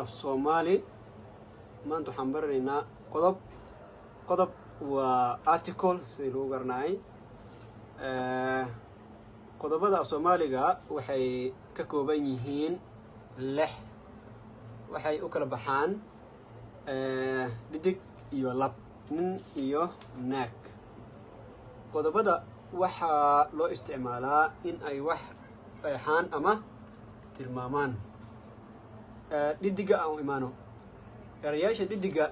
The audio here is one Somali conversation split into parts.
af Soomaali maanta waxaan baranaynaa qodob waa article sidii lagu garanayay qodobada af Soomaaliga waxay ka kooban yihiin 6 waxay u kala baxaan dhidig iyo lab nin iyo naag qodobada waxaa loo isticmaalaa in ay wax qeexaan ama tilmaamaan dhidiga aan imaano erayaasha dhidiga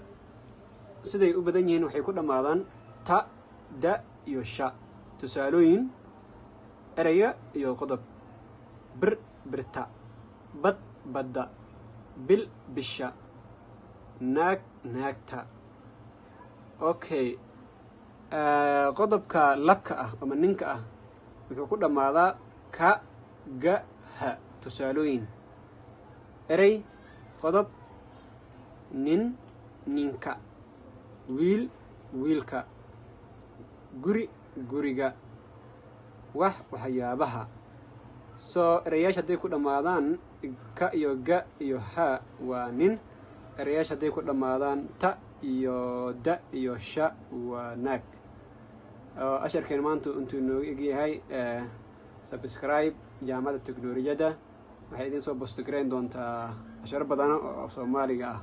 siday u badan yihiin waxay ku dhamaadaan ta da iyo sha tusaalooyin eraya iyo qodob bir birta bad badda bil bisha naag naagta okay qodobka labka ah ama ninka ah wuxuu ku dhamaadaa ka ga ha tusaalooyin eray qodob nin ninka wiil wiilka guri guriga wax waxyaabaha soo erayaasha hadday ku dhamaadaan ka iyo ga iyo ha waa nin erayaasha hadday ku dhamaadaan ta iyo da iyo sha waa naag asharkeen maanta intuu noogu egyahay subscribe jaamacadda teknolojiyadda waxay idin soo post gareyn doontaa ashar badan oo Soomaaliga ah